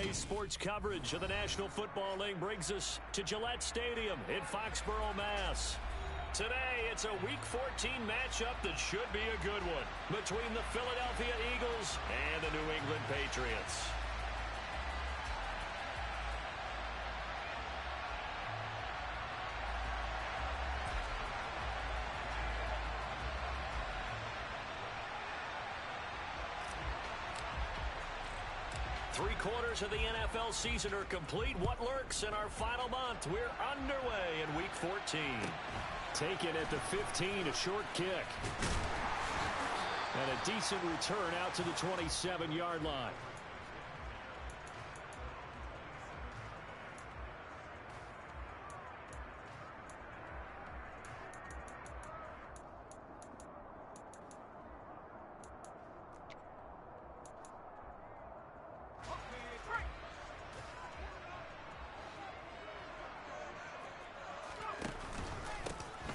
Today's sports coverage of the National Football League brings us to Gillette Stadium in Foxborough, Mass. Today, it's a Week 14 matchup that should be a good one between the Philadelphia Eagles and the New England Patriots. Three-quarters of the NFL season are complete. What lurks in our final month? We're underway in Week 14. Taken at the 15, a short kick. And a decent return out to the 27-yard line.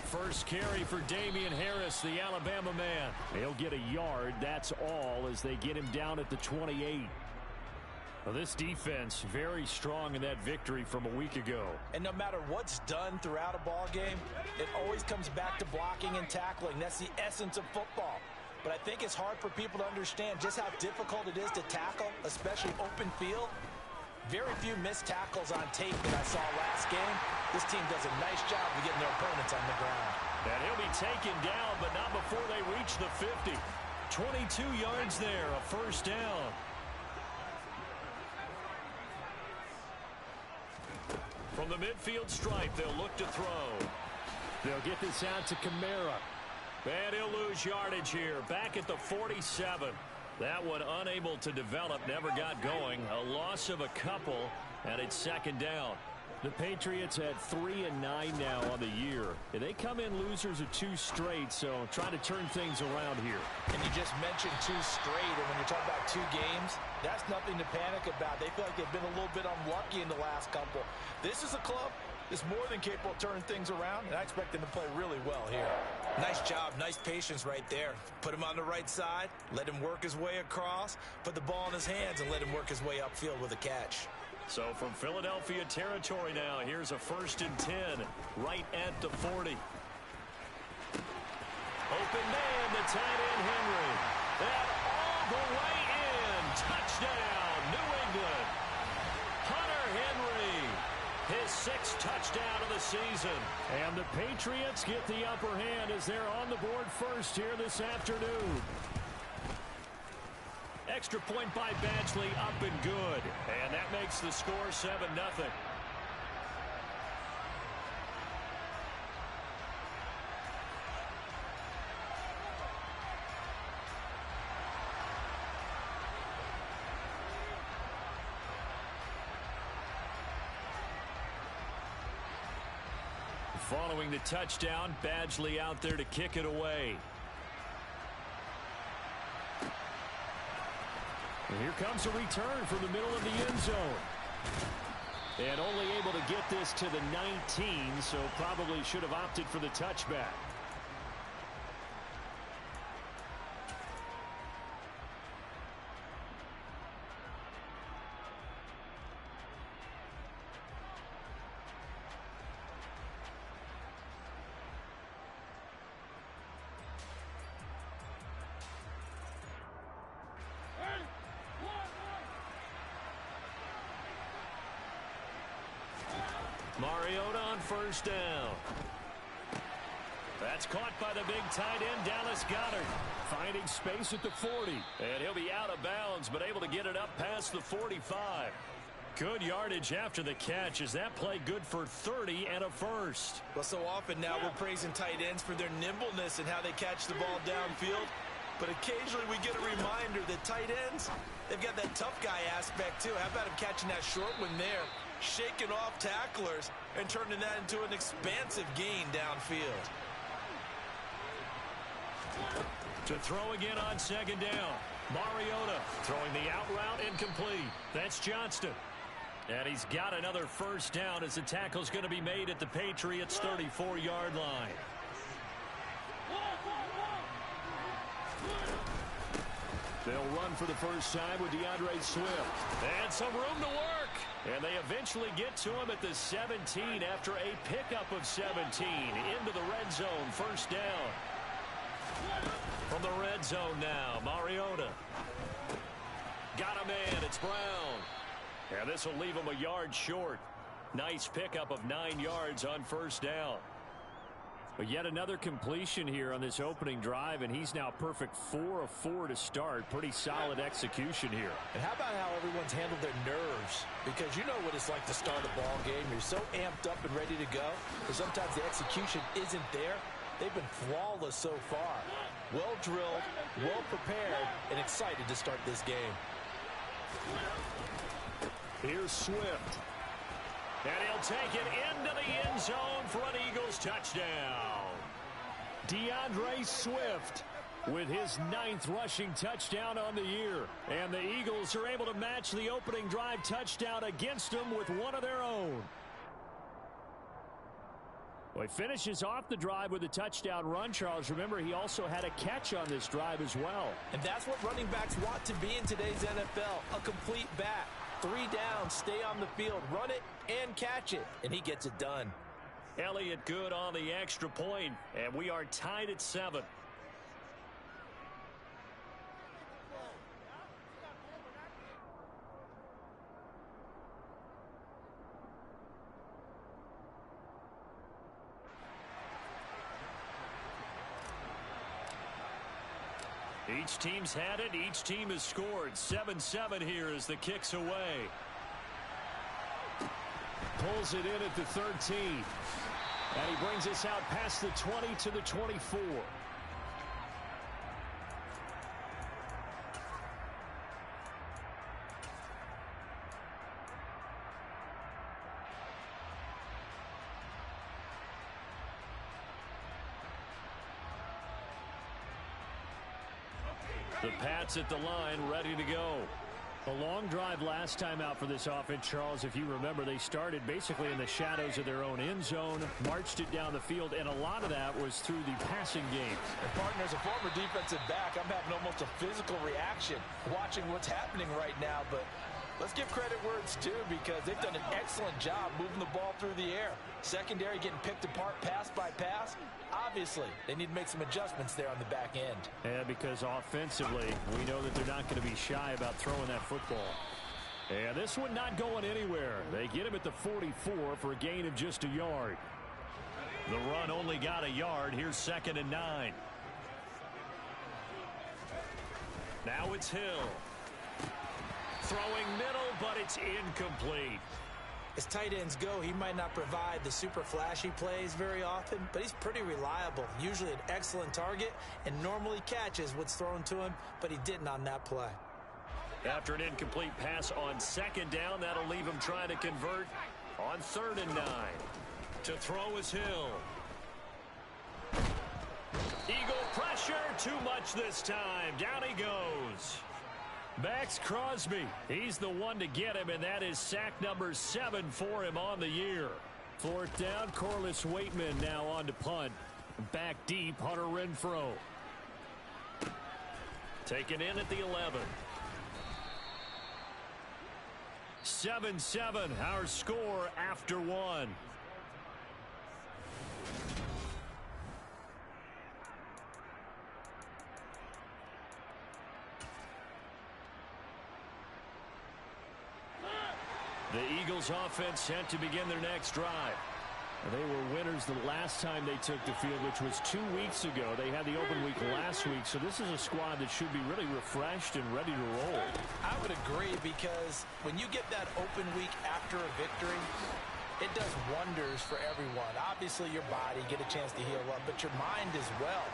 First carry for Damian Harris, the Alabama man. He'll get a yard, that's all, as they get him down at the 28. Well, this defense very strong in that victory from a week ago. And no matter what's done throughout a ball game, it always comes back to blocking and tackling. That's the essence of football. But I think it's hard for people to understand just how difficult it is to tackle, especially open field. Very few missed tackles on tape that I saw last game. This team does a nice job of getting their opponents on the ground. And he'll be taken down, but not before they reach the 50. 22 yards there, a first down. From the midfield stripe, they'll look to throw. They'll get this out to Kamara. And he'll lose yardage here, back at the 47. That one unable to develop, never got going. A loss of a couple, and it's second down. The Patriots at 3-9 now on the year. They come in losers of 2 straight, so trying to turn things around here. And you just mentioned 2 straight, and when you're talking about 2 games, that's nothing to panic about. They feel like they've been a little bit unlucky in the last couple. This is a club that's more than capable of turning things around, and I expect them to play really well here. Nice job, nice patience right there. Put him on the right side, let him work his way across, put the ball in his hands, and let him work his way upfield with a catch. So from Philadelphia territory now, here's a 1st and 10, right at the 40. Open man, the tight end Henry. And all the way in. Touchdown, New England. Hunter Henry, his 6th touchdown of the season. And the Patriots get the upper hand as they're on the board first here this afternoon. Extra point by Badgley, up and good. And that makes the score 7-0. Following the touchdown, Badgley out there to kick it away. And here comes a return from the middle of the end zone. And only able to get this to the 19, so probably should have opted for the touchback. Mariota on first down. That's caught by the big tight end, Dallas Goedert. Finding space at the 40. And he'll be out of bounds, but able to get it up past the 45. Good yardage after the catch. Is that play good for 30 and a first? Well, so often now we're praising tight ends for their nimbleness and how they catch the ball downfield. But occasionally we get a reminder that tight ends, they've got that tough guy aspect too. How about him catching that short one there, shaking off tacklers, and turning that into an expansive gain downfield. To throw again on second down. Mariota throwing the out route incomplete. That's Johnston. And he's got another first down as the tackle's going to be made at the Patriots' 34-yard line. They'll run for the first time with DeAndre Swift. And some room to work. And they eventually get to him at the 17 after a pickup of 17 into the red zone. First down. From the red zone now, Mariota. Got a man. It's Brown. And this will leave him a yard short. Nice pickup of 9 yards on first down. But yet another completion here on this opening drive, and he's now perfect 4 of 4 to start. Pretty solid execution here. And how about how everyone's handled their nerves? Because you know what it's like to start a ball game. You're so amped up and ready to go, but sometimes the execution isn't there. They've been flawless so far. Well drilled, well prepared, and excited to start this game. Here's Swift. And he'll take it into the end zone for an Eagles touchdown. DeAndre Swift with his 9th rushing touchdown on the year. And the Eagles are able to match the opening drive touchdown against them with one of their own. Well, he finishes off the drive with a touchdown run, Charles. Remember, he also had a catch on this drive as well. And that's what running backs want to be in today's NFL, a complete back. 3 down, stay on the field, run it, and catch it. And he gets it done. Elliott good on the extra point, and we are tied at 7. Each team's had it. Each team has scored. 7-7 here as the kick's away. Pulls it in at the 13. And he brings us out past the 20 to the 24. The Pats at the line, ready to go. A long drive last time out for this offense, Charles. If you remember, they started basically in the shadows of their own end zone, marched it down the field, and a lot of that was through the passing game. And partner, as a former defensive back, I'm having almost a physical reaction watching what's happening right now. But let's give credit where it's due, because they've done an excellent job moving the ball through the air. Secondary getting picked apart pass by pass. Obviously, they need to make some adjustments there on the back end. Yeah, because offensively, we know that they're not going to be shy about throwing that football. And this one not going anywhere. They get him at the 44 for a gain of just a yard. The run only got a yard. Here's 2nd and 9. Now it's Hill. Throwing middle, but it's incomplete. As tight ends go, he might not provide the super flashy plays very often, but he's pretty reliable. Usually an excellent target and normally catches what's thrown to him, but he didn't on that play. After an incomplete pass on 2nd down, that'll leave him trying to convert on 3rd and 9. To throw is Hill. Eagle pressure, too much this time. Down he goes. Max Crosby, he's the one to get him, and that is sack number 7 for him on the year. 4th down, Corliss Waitman now on to punt. Back deep, Hunter Renfrow. Taken in at the 11. 7-7, our score after 1. The Eagles offense set to begin their next drive. They were winners the last time they took the field, which was 2 weeks ago. They had the open week last week, so this is a squad that should be really refreshed and ready to roll. I would agree, because when you get that open week after a victory, it does wonders for everyone. Obviously, your body, get a chance to heal up, but your mind as well.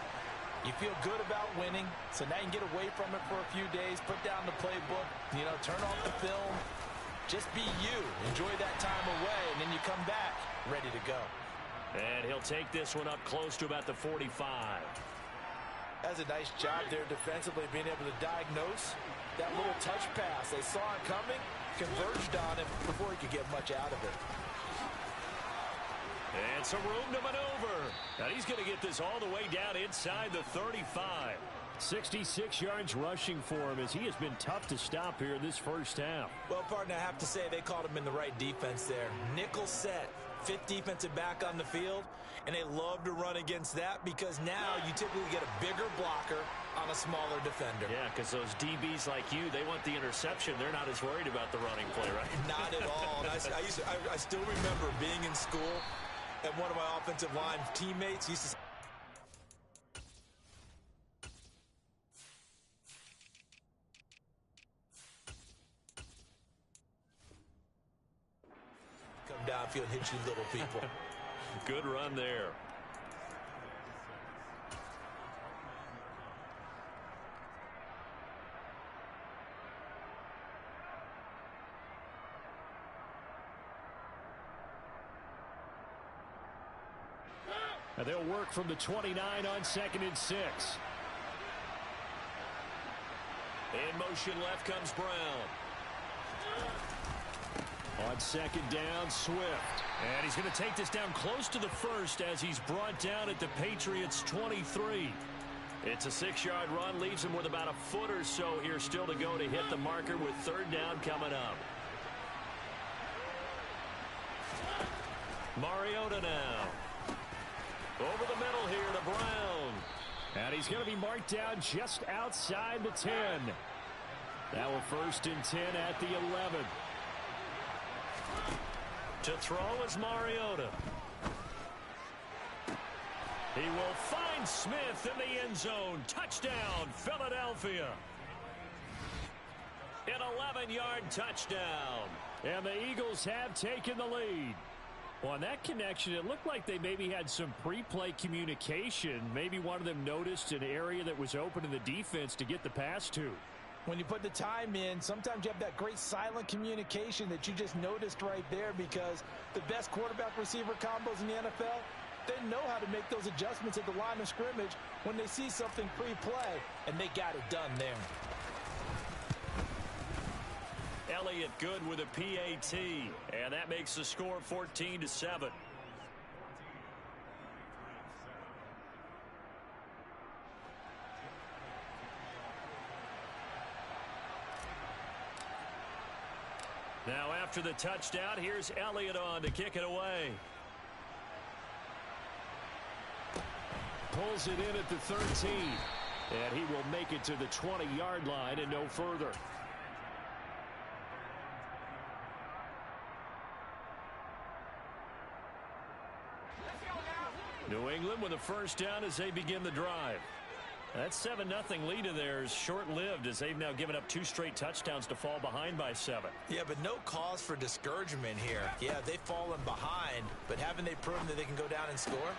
You feel good about winning, so now you can get away from it for a few days, put down the playbook, turn off the film. Just be you. Enjoy that time away, and then you come back ready to go. And he'll take this one up close to about the 45. That's a nice job there defensively, being able to diagnose that little touch pass. They saw it coming, converged on it before he could get much out of it. And some room to maneuver. Now he's going to get this all the way down inside the 35. 66 yards rushing for him as he has been tough to stop here in this first half. Well, partner, I have to say they called him in the right defense there. Nickel set, fifth defensive back on the field, and they love to run against that because now you typically get a bigger blocker on a smaller defender. Yeah, because those DBs like you, they want the interception. They're not as worried about the running play, right? Not at all. And I still remember being in school, and one of my offensive line teammates used to say, downfield, hit you little people. Good run there. And they'll work from the 29 on 2nd and 6. In motion left comes Brown. On 2nd down, Swift. And he's going to take this down close to the first as he's brought down at the Patriots' 23. It's a 6-yard run, leaves him with about a foot or so here still to go to hit the marker with 3rd down coming up. Mariota now. Over the middle here to Brown. And he's going to be marked down just outside the 10. Now a 1st and 10 at the 11. To throw is Mariota. He will find Smith in the end zone. Touchdown, Philadelphia. An 11-yard touchdown. And the Eagles have taken the lead. Well, on that connection, it looked like they maybe had some pre-play communication. Maybe one of them noticed an area that was open in the defense to get the pass to. When you put the time in, sometimes you have that great silent communication that you just noticed right there because the best quarterback-receiver combos in the NFL, they know how to make those adjustments at the line of scrimmage when they see something pre-play, and they got it done there. Elliott good with a PAT, and that makes the score 14-7. Now after the touchdown, here's Elliott on to kick it away. Pulls it in at the 13. And he will make it to the 20-yard line and no further. New England with a 1st down as they begin the drive. That 7-0 lead of theirs short-lived as they've now given up 2 straight touchdowns to fall behind by 7. Yeah, but no cause for discouragement here. Yeah, they've fallen behind, but haven't they proven that they can go down and score?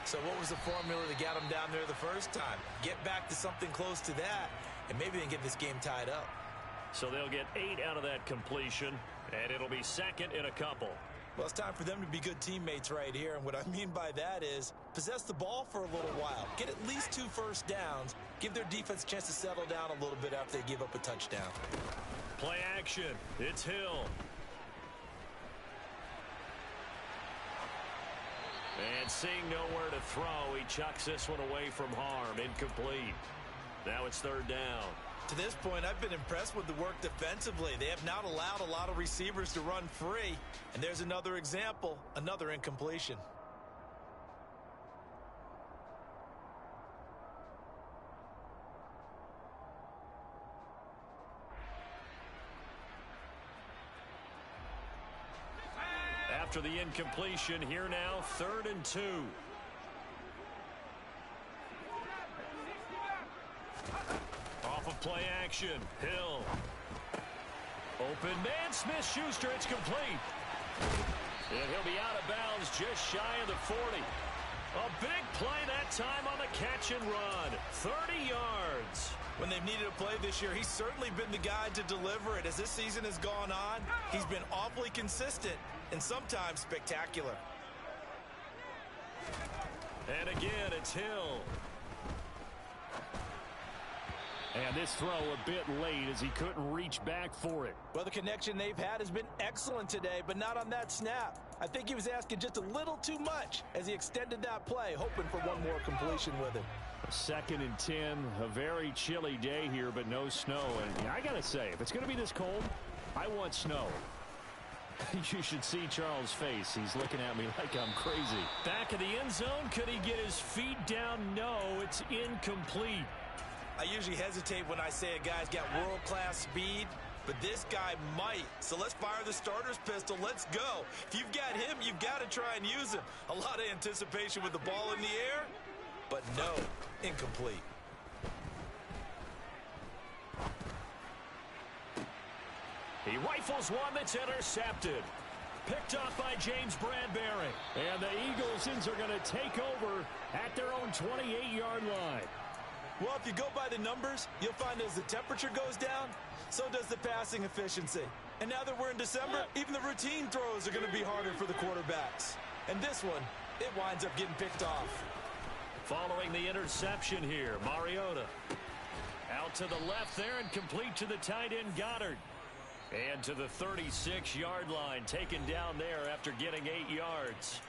So what was the formula that got them down there the first time? Get back to something close to that, and maybe they can get this game tied up. So they'll get 8 out of that completion, and it'll be 2nd and a couple. Well, it's time for them to be good teammates right here, and what I mean by that is possess the ball for a little while. Get at least 2 first downs. Give their defense a chance to settle down a little bit after they give up a touchdown. Play action. It's Hill. And seeing nowhere to throw, he chucks this one away from harm. Incomplete. Now it's 3rd down. To this point, I've been impressed with the work defensively. They have not allowed a lot of receivers to run free. And there's another example, another incompletion. After the incompletion, here now, 3rd and 2. Off of play action, Hill. Open man, Smith-Schuster, it's complete. And he'll be out of bounds just shy of the 40. A big play that time on the catch and run. 30 yards. When they've needed a play this year, he's certainly been the guy to deliver it. As this season has gone on, he's been awfully consistent and sometimes spectacular. And again, it's Hill. And this throw a bit late as he couldn't reach back for it. Well, the connection they've had has been excellent today, but not on that snap. I think he was asking just a little too much as he extended that play, hoping for one more completion with it. 2nd and 10, a very chilly day here, but no snow. And I got to say, if it's going to be this cold, I want snow. You should see Charles' face. He's looking at me like I'm crazy. Back of the end zone. Could he get his feet down? No, it's incomplete. I usually hesitate when I say a guy's got world-class speed, but this guy might. So let's fire the starter's pistol. Let's go. If you've got him, you've got to try and use him. A lot of anticipation with the ball in the air, but no, incomplete. He rifles one that's intercepted. Picked off by James Bradbury. And the Eagles are going to take over at their own 28-yard line. Well, if you go by the numbers, you'll find as the temperature goes down, so does the passing efficiency. And now that we're in December, even the routine throws are going to be harder for the quarterbacks. And this one, it winds up getting picked off. Following the interception here, Mariota. Out to the left there and complete to the tight end Goddard. And to the 36-yard line, taken down there after getting 8 yards.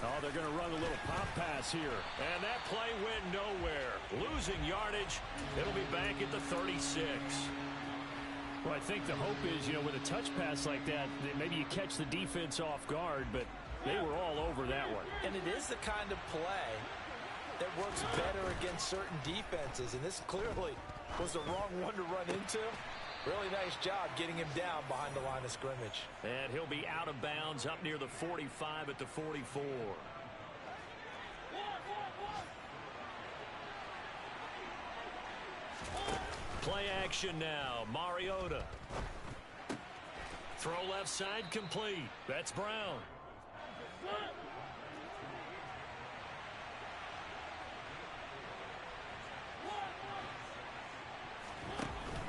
Oh, they're going to run a little pop pass here. And that play went nowhere. Losing yardage. It'll be back at the 36. Well, I think the hope is, with a touch pass like that maybe you catch the defense off guard, but they were all over that one. And it is the kind of play that works better against certain defenses, and this clearly was the wrong one to run into. Really nice job getting him down behind the line of scrimmage. And he'll be out of bounds up near the 45 at the 44. Play action now. Mariota. Throw left side complete. That's Brown.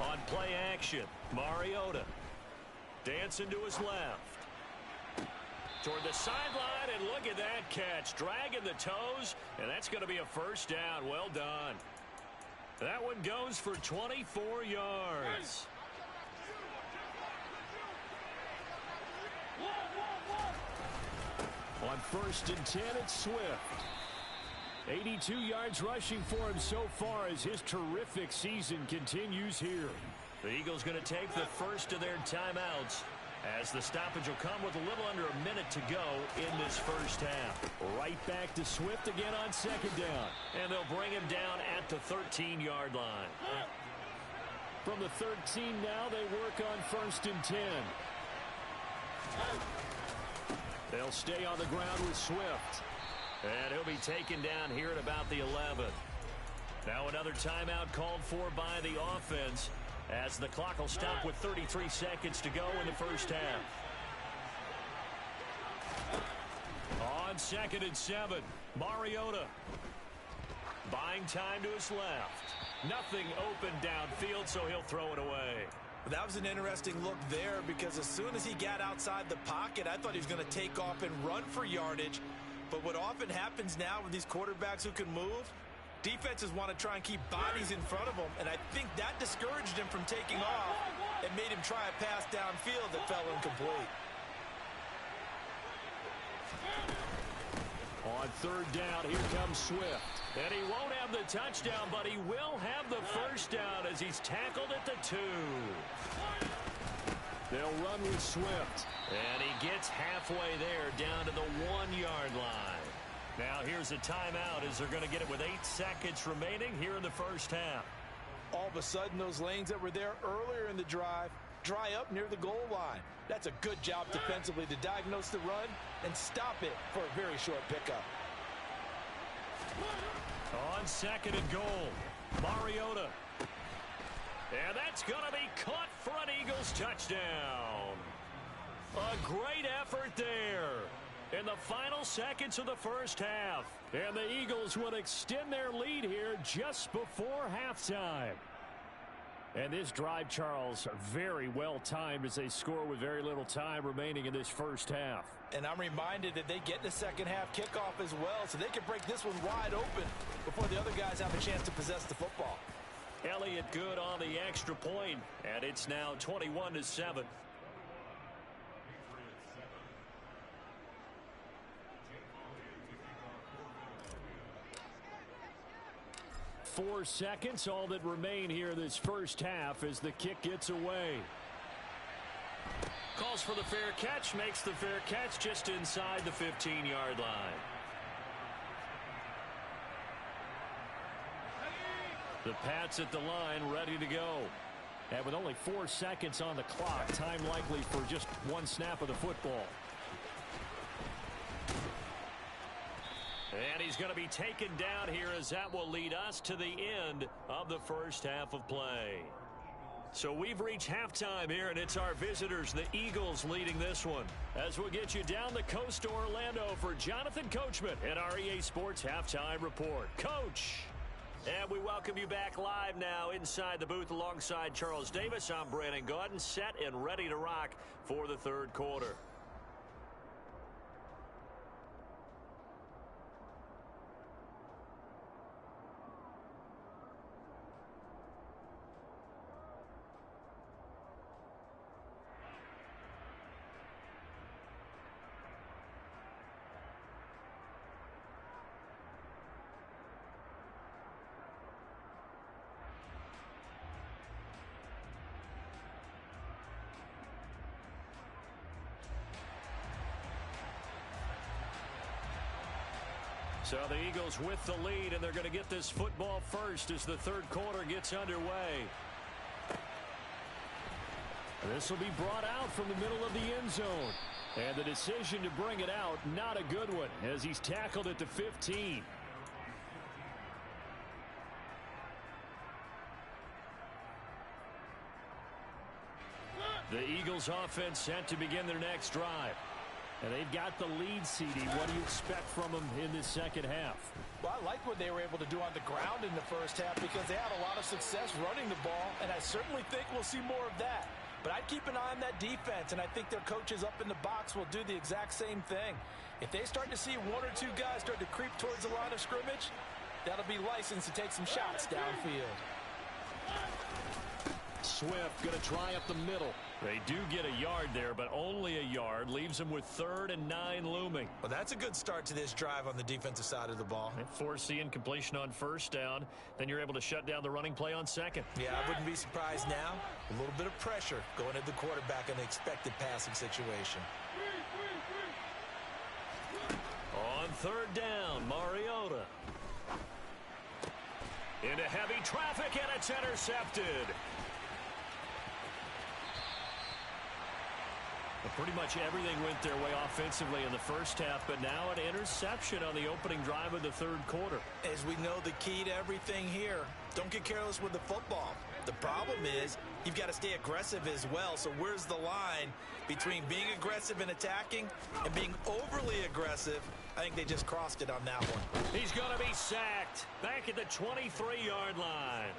On play action, Mariota. Dancing to his left. Toward the sideline, and look at that catch. Dragging the toes, and that's going to be a first down. Well done. That one goes for 24 yards. On 1st and 10, it's Swift. 82 yards rushing for him so far as his terrific season continues here. The Eagles going to take the first of their timeouts, as the stoppage will come with a little under a minute to go in this first half. Right back to Swift again on 2nd down. And they'll bring him down at the 13-yard line. From the 13 now, they work on 1st and 10. They'll stay on the ground with Swift. And he'll be taken down here at about the 11. Now another timeout called for by the offense, as the clock will stop with 33 seconds to go in the first half. On 2nd and 7, Mariota. Buying time to his left. Nothing open downfield, so he'll throw it away. That was an interesting look there, because as soon as he got outside the pocket, I thought he was going to take off and run for yardage. But what often happens now with these quarterbacks who can move, defenses want to try and keep bodies in front of them, and I think that discouraged him from taking off and made him try a pass downfield that fell incomplete. On 3rd down, here comes Swift. And he won't have the touchdown, but he will have the first down as he's tackled at the 2. They'll run with Swift. And he gets halfway there down to the 1-yard line. Now here's a timeout as they're going to get it with 8 seconds remaining here in the first half. All of a sudden, those lanes that were there earlier in the drive dry up near the goal line. That's a good job defensively to diagnose the run and stop it for a very short pickup. On 2nd and goal, Mariota. And that's going to be caught for an Eagles touchdown. A great effort there in the final seconds of the first half. And the Eagles will extend their lead here just before halftime. And this drive, Charles, very well timed as they score with very little time remaining in this first half. And I'm reminded that they get the second half kickoff as well, so they can break this one wide open before the other guys have a chance to possess the football. Elliott good on the extra point, and it's now 21-7. Four seconds, all that remain here this first half as the kick gets away. Calls for the fair catch, makes the fair catch just inside the 15-yard line. The Pats at the line, ready to go. And with only 4 seconds on the clock, time likely for just one snap of the football. And he's going to be taken down here as that will lead us to the end of the first half of play. So we've reached halftime here, and it's our visitors, the Eagles, leading this one. As we'll get you down the coast to Orlando for Jonathan Coachman at our EA Sports Halftime Report. Coach! And we welcome you back live now inside the booth alongside Charles Davis. I'm Brandon Gaudin, set and ready to rock for the third quarter. So the Eagles with the lead, and they're going to get this football first as the third quarter gets underway. This will be brought out from the middle of the end zone. And the decision to bring it out, not a good one, as he's tackled at the 15. The Eagles offense set to begin their next drive. And they've got the lead, CD. What do you expect from them in this second half? Well, I like what they were able to do on the ground in the first half because they had a lot of success running the ball, and I certainly think we'll see more of that. But I'd keep an eye on that defense, and I think their coaches up in the box will do the exact same thing. If they start to see one or two guys start to creep towards the line of scrimmage, that'll be licensed to take some shots downfield. Swift going to try up the middle. They do get a yard there, but only a yard. Leaves them with 3rd and 9 looming. Well, that's a good start to this drive on the defensive side of the ball. And force the incompletion on first down. Then you're able to shut down the running play on second. Yeah, I wouldn't be surprised now. A little bit of pressure going at the quarterback in the expected passing situation. On 3rd down, Mariota. Into heavy traffic, and it's intercepted. Pretty much everything went their way offensively in the first half, but now an interception on the opening drive of the third quarter. As we know, the key to everything here, don't get careless with the football. The problem is you've got to stay aggressive as well. So where's the line between being aggressive and attacking and being overly aggressive? I think they just crossed it on that one. He's going to be sacked back at the 23-yard line.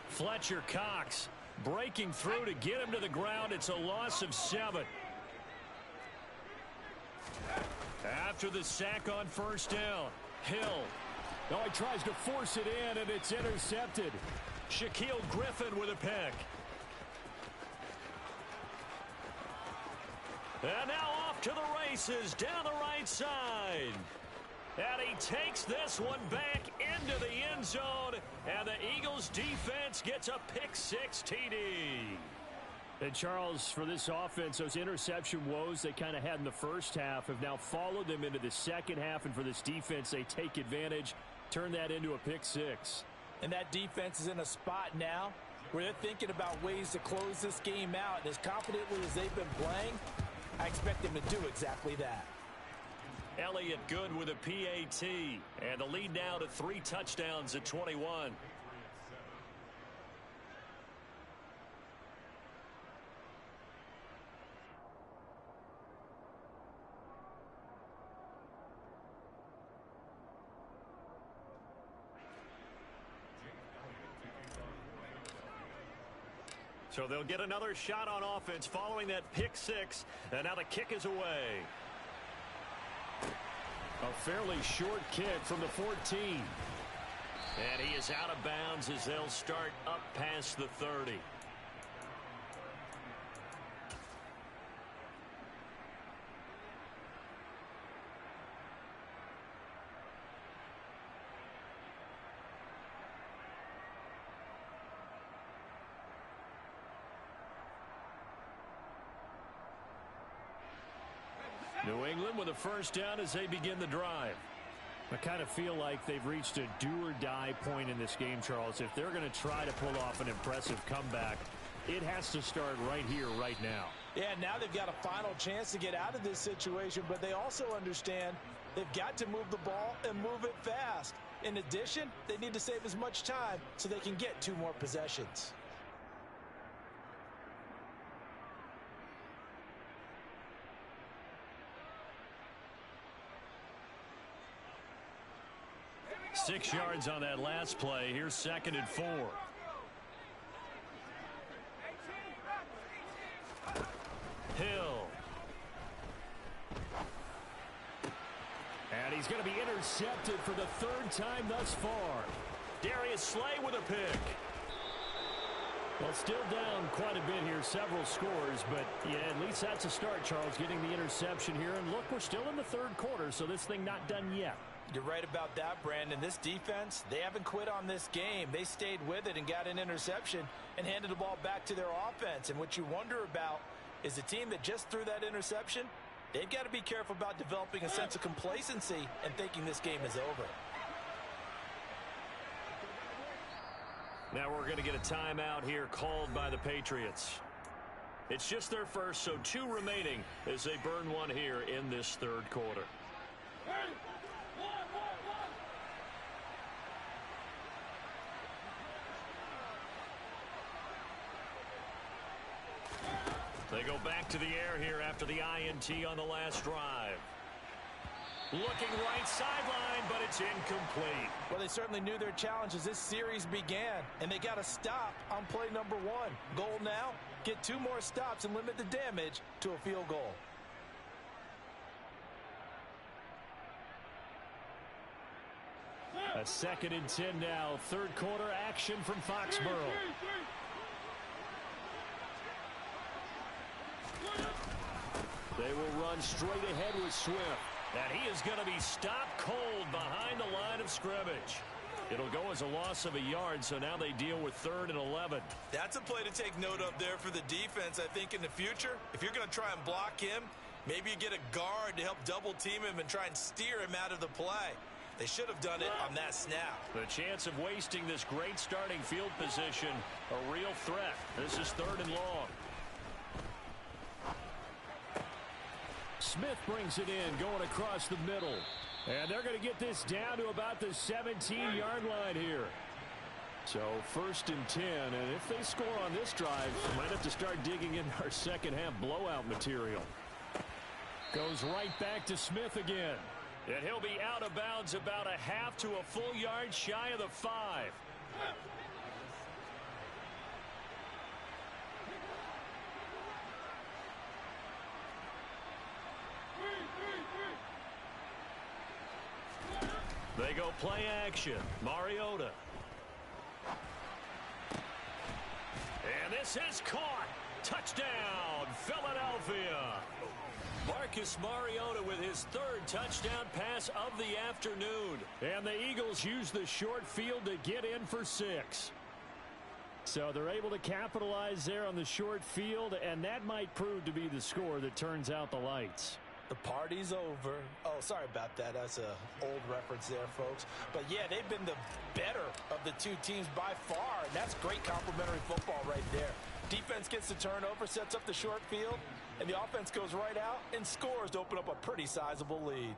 Fletcher Cox breaking through to get him to the ground. It's a loss of 7. After the sack on first down, Hill. Oh, he tries to force it in, and it's intercepted. Shaquille Griffin with a pick. And now off to the races down the right side. And he takes this one back into the end zone, and the Eagles defense gets a pick-6 TD. And Charles, for this offense, those interception woes they kind of had in the first half have now followed them into the second half, and for this defense, they take advantage, turn that into a pick-6. And that defense is in a spot now where they're thinking about ways to close this game out, and as confidently as they've been playing, I expect them to do exactly that. Elliott good with a PAT, and the lead now to 3 touchdowns at 21. So they'll get another shot on offense following that pick six, and now the kick is away. A fairly short kick from the 14. And he is out of bounds as they'll start up past the 30. New England with a first down as they begin the drive. I kind of feel like they've reached a do-or-die point in this game, Charles. If they're going to try to pull off an impressive comeback, it has to start right here, right now. Yeah, now they've got a final chance to get out of this situation, but they also understand they've got to move the ball and move it fast. In addition, they need to save as much time so they can get 2 more possessions. Six yards on that last play. Here's 2nd and 4. Hill. And he's going to be intercepted for the 3rd time thus far. Darius Slay with a pick. Well, still down quite a bit here, several scores, but yeah, at least that's a start, Charles, getting the interception here. And look, we're still in the 3rd quarter, so this thing not done yet. You're right about that, Brandon. This defense, they haven't quit on this game. They stayed with it and got an interception and handed the ball back to their offense. And what you wonder about is the team that just threw that interception, they've got to be careful about developing a sense of complacency and thinking this game is over. Now we're going to get a timeout here called by the Patriots. It's just their first, so 2 remaining as they burn one here in this 3rd quarter. They go back to the air here after the INT on the last drive. Looking right sideline, but it's incomplete. Well, they certainly knew their challenge as this series began, and they got to stop on play number 1. Goal now, get 2 more stops and limit the damage to a field goal. A 2nd and 10 now. 3rd quarter action from Foxborough. They will run straight ahead with Swift. And he is going to be stopped cold behind the line of scrimmage. It'll go as a loss of a yard, so now they deal with 3rd and 11. That's a play to take note of there for the defense, I think, in the future. If you're going to try and block him, maybe you get a guard to help double team him and try and steer him out of the play. They should have done it on that snap. The chance of wasting this great starting field position, a real threat. This is 3rd and long. Smith brings it in, going across the middle. And they're going to get this down to about the 17-yard line here. So 1st and 10, and if they score on this drive, might have to start digging in our second-half blowout material. Goes right back to Smith again. And he'll be out of bounds about a half to a full yard shy of the 5. They go play action. Mariota. And this is caught. Touchdown, Philadelphia. Marcus Mariota with his 3rd touchdown pass of the afternoon. And the Eagles use the short field to get in for 6. So they're able to capitalize there on the short field, and that might prove to be the score that turns out the lights. The party's over. Oh, sorry about that. That's an old reference there, folks. But, yeah, they've been the better of the 2 teams by far, and that's great complimentary football right there. Defense gets the turnover, sets up the short field, and the offense goes right out and scores to open up a pretty sizable lead.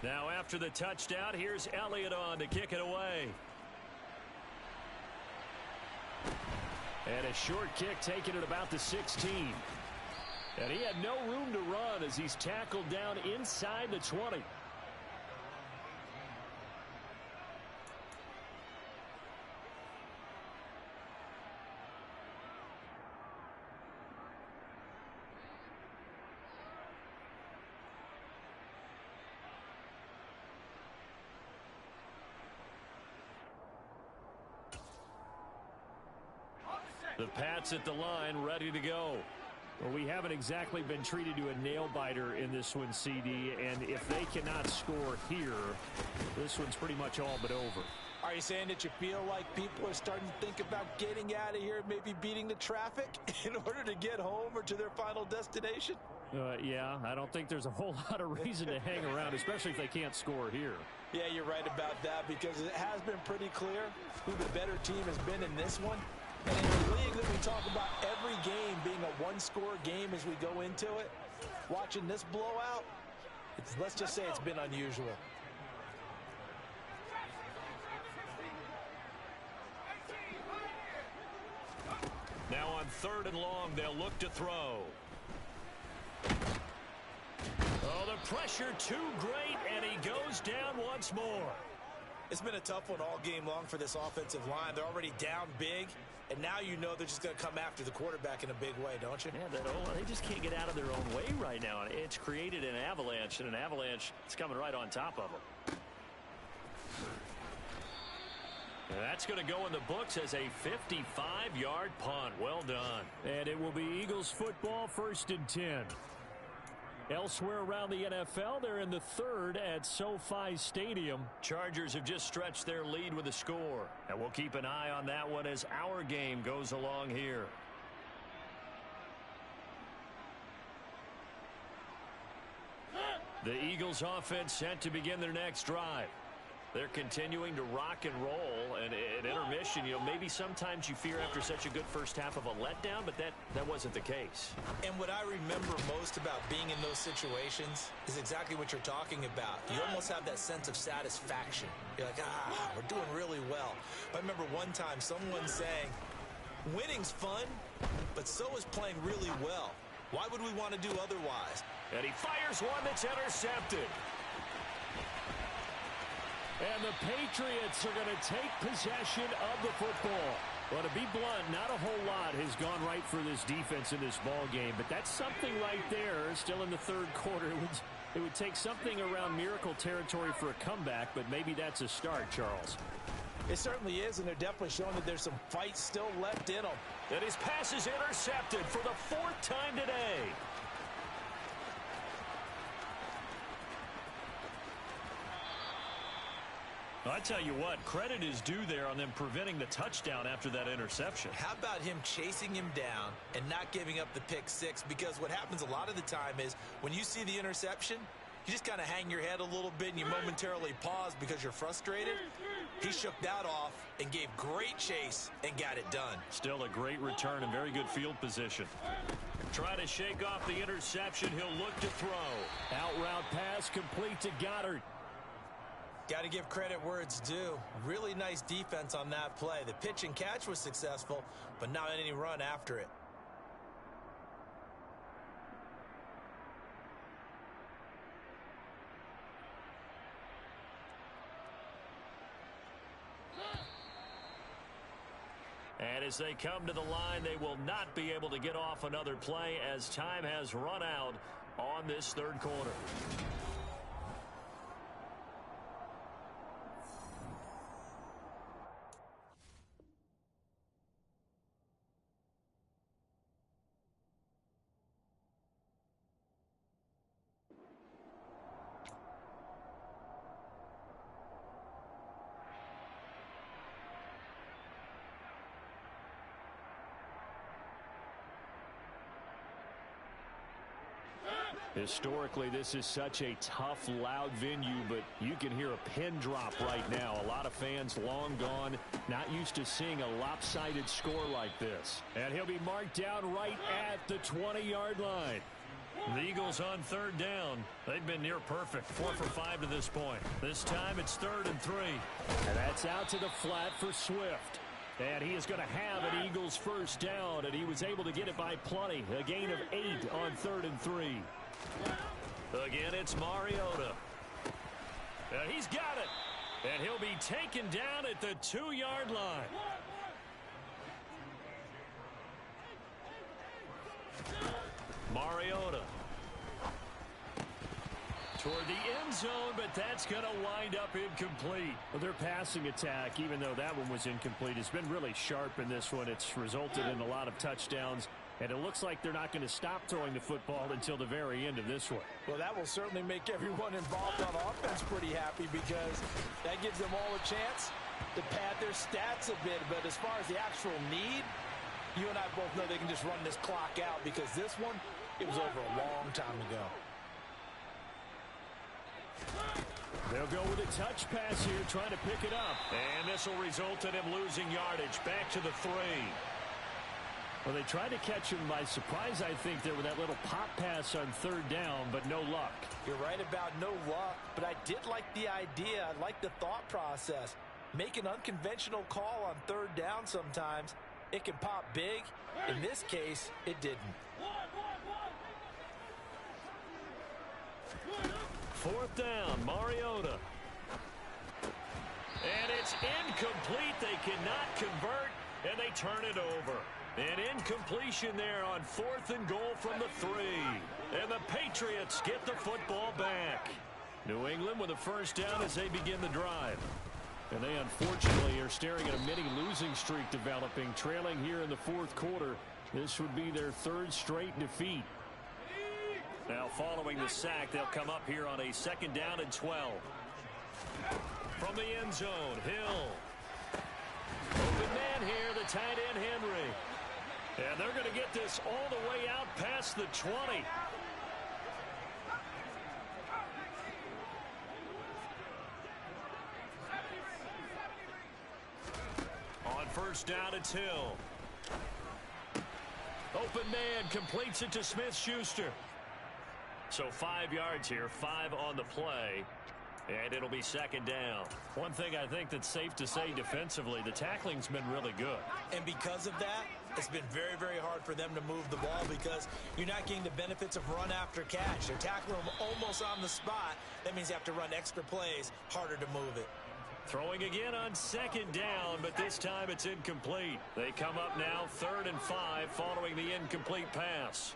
Now after the touchdown, here's Elliott on to kick it away. And a short kick taken at about the 16. And he had no room to run as he's tackled down inside the 20. The Pats at the line, ready to go. Well, we haven't exactly been treated to a nail-biter in this one, CD, and if they cannot score here, this one's pretty much all but over. Are you saying that you feel like people are starting to think about getting out of here, maybe beating the traffic in order to get home or to their final destination? Yeah, I don't think there's a whole lot of reason to hang around, especially if they can't score here. Yeah, you're right about that, because it has been pretty clear who the better team has been in this one. And in a league that we talk about every game being a one-score game as we go into it, watching this blowout, let's just say it's been unusual. Now on 3rd and long, they'll look to throw. Oh, the pressure too great, and he goes down once more. It's been a tough one all game long for this offensive line. They're already down big, and now you know they're just going to come after the quarterback in a big way, don't you? Yeah, they just can't get out of their own way right now. And it's created an avalanche, and an avalanche is coming right on top of them. And that's going to go in the books as a 55-yard punt. Well done. And it will be Eagles football, 1st and 10. Elsewhere around the NFL, they're in the 3rd at SoFi Stadium. Chargers have just stretched their lead with a score. And we'll keep an eye on that one as our game goes along here. The Eagles offense set to begin their next drive. They're continuing to rock and roll, and at intermission, maybe sometimes you fear after such a good first half of a letdown, but that wasn't the case. And what I remember most about being in those situations is exactly what you're talking about. You almost have that sense of satisfaction. You're like, we're doing really well. I remember one time someone saying, winning's fun, but so is playing really well. Why would we want to do otherwise? And he fires one that's intercepted. And the Patriots are going to take possession of the football. Well, to be blunt, not a whole lot has gone right for this defense in this ball game, but that's something right there. Still in the 3rd quarter. It would take something around miracle territory for a comeback, but maybe that's a start, Charles. It certainly is, and they're definitely showing that there's some fight still left in them. And his pass is intercepted for the 4th time today. I tell you what, credit is due there on them preventing the touchdown after that interception. How about him chasing him down and not giving up the pick 6? Because what happens a lot of the time is when you see the interception, you just kind of hang your head a little bit and you momentarily pause because you're frustrated. He shook that off and gave great chase and got it done. Still a great return and very good field position. Try to shake off the interception. He'll look to throw. Out route pass complete to Goddard. Got to give credit where it's due. Really nice defense on that play. The pitch and catch was successful, but not any run after it. And as they come to the line, they will not be able to get off another play as time has run out on this 3rd quarter. Historically, this is such a tough, loud venue, but you can hear a pin drop right now. A lot of fans long gone, not used to seeing a lopsided score like this. And he'll be marked down right at the 20-yard line. The Eagles on third down. They've been near perfect. 4 for 5 to this point. This time it's 3rd and 3. And that's out to the flat for Swift. And he is going to have an Eagles first down, and he was able to get it by plenty. A gain of 8 on 3rd and 3. Again, it's Mariota. And he's got it. And he'll be taken down at the 2-yard line. Mariota toward the end zone, but that's going to wind up incomplete. Well, their passing attack, even though that one was incomplete, has been really sharp in this one. It's resulted in a lot of touchdowns, and it looks like they're not going to stop throwing the football until the very end of this one. Well, that will certainly make everyone involved on offense pretty happy, because that gives them all a chance to pad their stats a bit. But as far as the actual need, you and I both know they can just run this clock out, because this one, it was over a long time ago. They'll go with a touch pass here, trying to pick it up. And this will result in him losing yardage. Back to the 3. Well, they tried to catch him by surprise, I think, there with that little pop pass on 3rd down, but no luck. You're right about no luck, but I did like the idea. I like the thought process. Make an unconventional call on 3rd down sometimes. It can pop big. In this case, it didn't. 4th down, Mariota. And it's incomplete. They cannot convert, and they turn it over. An incompletion there on 4th and goal from the 3. And the Patriots get the football back. New England with a first down as they begin the drive. And they unfortunately are staring at a mini losing streak developing, trailing here in the 4th quarter. This would be their 3rd straight defeat. Now following the sack, they'll come up here on a 2nd down and 12. From the end zone, Hill. Open man here, the tight end Henry. And they're going to get this all the way out past the 20. On first down, it's Hill. Open man completes it to Smith-Schuster. So 5 yards here, 5 on the play, and it'll be 2nd down. One thing I think that's safe to say defensively, the tackling's been really good. And because of that, it's been very, very hard for them to move the ball, because you're not getting the benefits of run after catch. They're tackling them almost on the spot. That means you have to run extra plays, harder to move it. Throwing again on 2nd down, but this time it's incomplete. They come up now 3rd and 5 following the incomplete pass.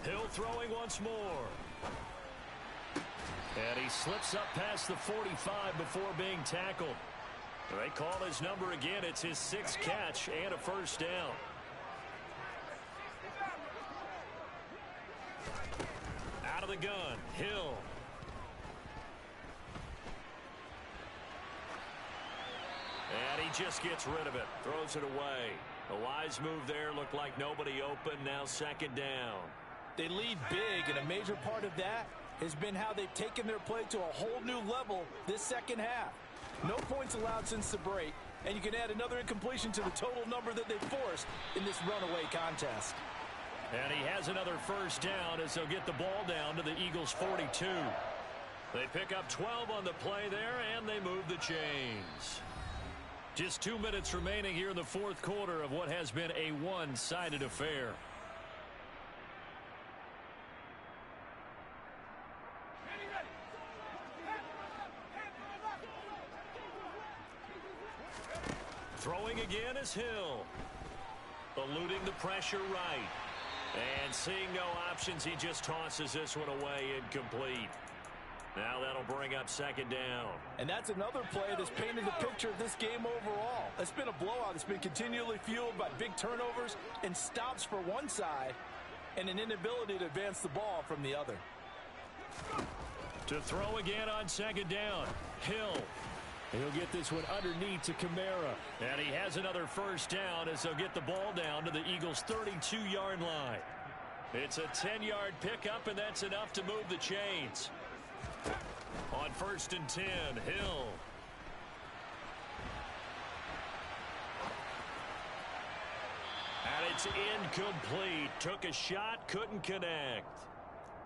Hill throwing once more. And he slips up past the 45 before being tackled. They call his number again. It's his 6th catch and a first down. Out of the gun, Hill. And he just gets rid of it. Throws it away. A wise move there. Looked like nobody open. Now 2nd down. They lead big, and a major part of that has been how they've taken their play to a whole new level this second half. No points allowed since the break, and you can add another incompletion to the total number that they've forced in this runaway contest. And he has another first down as they'll get the ball down to the Eagles' 42. They pick up 12 on the play there, and they move the chains. Just 2 minutes remaining here in the 4th quarter of what has been a one-sided affair. Throwing again is Hill. Eluding the pressure right. And seeing no options, he just tosses this one away, incomplete. Now that'll bring up 2nd down. And that's another play that's painted the picture of this game overall. It's been a blowout. It's been continually fueled by big turnovers and stops for one side and an inability to advance the ball from the other. To throw again on 2nd down. Hill. He'll get this one underneath to Kamara. And he has another first down as they'll get the ball down to the Eagles' 32-yard line. It's a 10-yard pickup, and that's enough to move the chains. On 1st and 10, Hill. And it's incomplete. Took a shot, couldn't connect.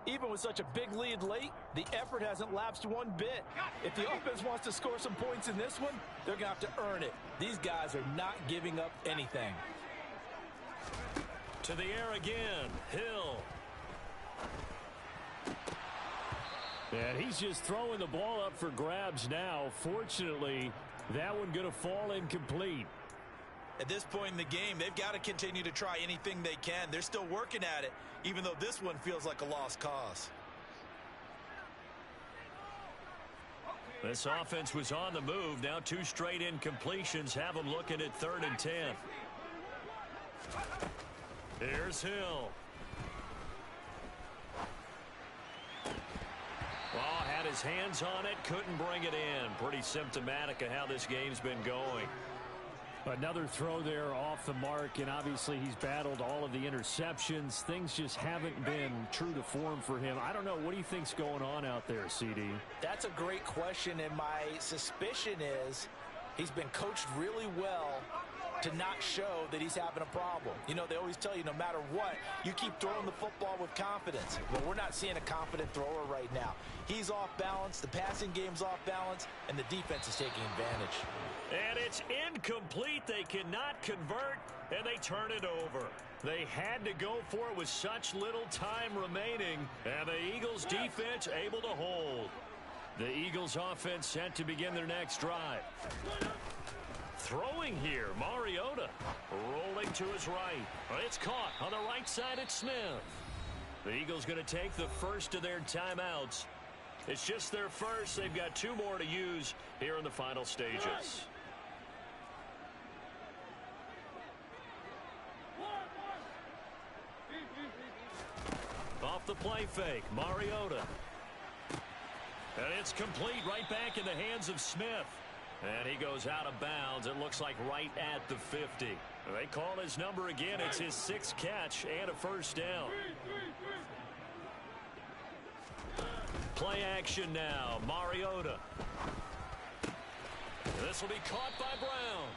Even with such a big lead late, the effort hasn't lapsed one bit. If the offense wants to score some points in this one, they're going to have to earn it. These guys are not giving up anything. To the air again, Hill. And he's just throwing the ball up for grabs now. Fortunately, that one going to fall incomplete. At this point in the game, they've got to continue to try anything they can. They're still working at it, even though this one feels like a lost cause. This offense was on the move. Now 2 straight incompletions have them looking at 3rd and 10. Here's Hill. Well, had his hands on it, couldn't bring it in. Pretty symptomatic of how this game's been going. Another throw there off the mark, and obviously he's battled all of the interceptions. Things just haven't been true to form for him. I don't know. What do you think's going on out there, CD? That's a great question, and my suspicion is he's been coached really well to not show that he's having a problem. You know, they always tell you no matter what, you keep throwing the football with confidence. Well, we're not seeing a confident thrower right now. He's off balance, the passing game's off balance, and the defense is taking advantage. And it's incomplete. They cannot convert, and they turn it over. They had to go for it with such little time remaining, and the Eagles defense able to hold. The Eagles offense set to begin their next drive. Throwing here, Mariota rolling to his right. It's caught on the right side at Smith. The Eagles going to take the first of their timeouts. It's just their first. They've got 2 more to use here in the final stages. Off the play fake, Mariota. And it's complete right back in the hands of Smith. And he goes out of bounds. It looks like right at the 50. They call his number again. It's his 6th catch and a first down. Play action now. Mariota. This will be caught by Brown.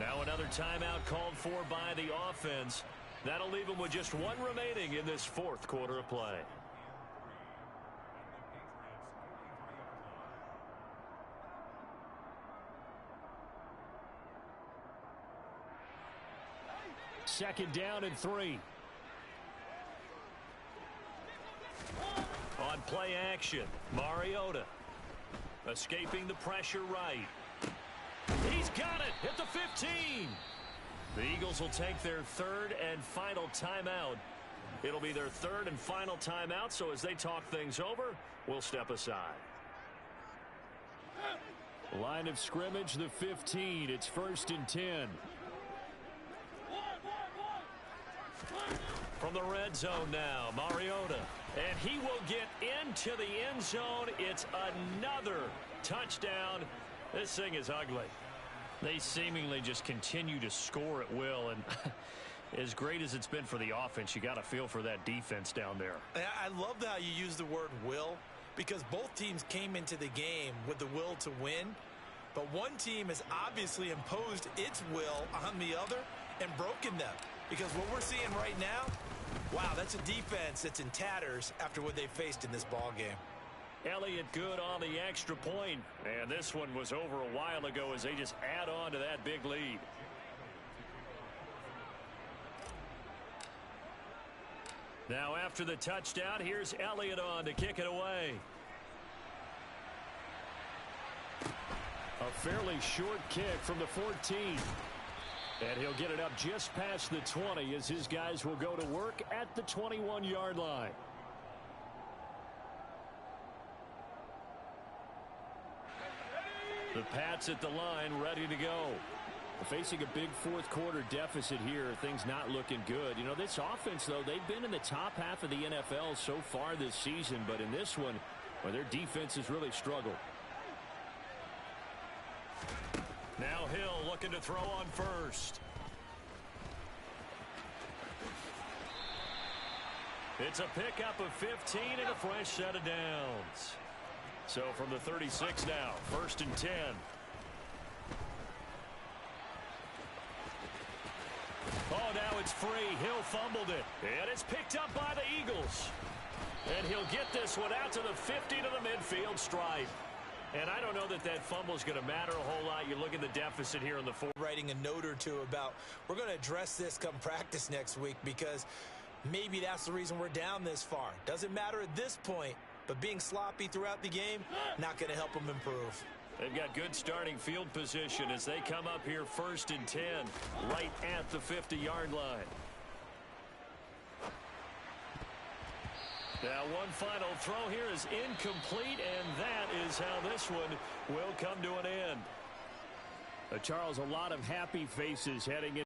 Now another timeout called for by the offense. That'll leave him with just 1 remaining in this 4th quarter of play. Second down and 3. On play action, Mariota escaping the pressure right. He's got it at the 15. The Eagles will take their 3rd and final timeout. It'll be their 3rd and final timeout, so as they talk things over, we'll step aside. Line of scrimmage, the 15. It's 1st and 10. From the red zone now, Mariota. And he will get into the end zone. It's another touchdown. This thing is ugly. They seemingly just continue to score at will. And as great as it's been for the offense, you got to feel for that defense down there. I love how you use the word will, because both teams came into the game with the will to win. But one team has obviously imposed its will on the other and broken them. Because what we're seeing right now, wow, that's a defense that's in tatters after what they faced in this ball game. Elliott good on the extra point, and this one was over a while ago as they just add on to that big lead. Now after the touchdown, here's Elliott on to kick it away. A fairly short kick from the 14. And he'll get it up just past the 20 as his guys will go to work at the 21-yard line. The Pats at the line, ready to go. Facing a big 4th quarter deficit here, things not looking good. You know, this offense, though, they've been in the top half of the NFL so far this season, but in this one, well, their defense has really struggled. Now Hill looking to throw on first. It's a pickup of 15 and a fresh set of downs. So from the 36 now, 1st and 10. Oh, now it's free. Hill fumbled it. And it's picked up by the Eagles. And he'll get this one out to the 50 to the midfield stripe. And I don't know that that fumble is going to matter a whole lot. You look at the deficit here in the fourth. Writing a note or two about we're going to address this come practice next week because maybe that's the reason we're down this far. Doesn't matter at this point, but being sloppy throughout the game, not going to help them improve. They've got good starting field position as they come up here 1st and 10, right at the 50-yard line. Now one final throw here is incomplete, and that is how this one will come to an end. Charles, a lot of happy faces heading in.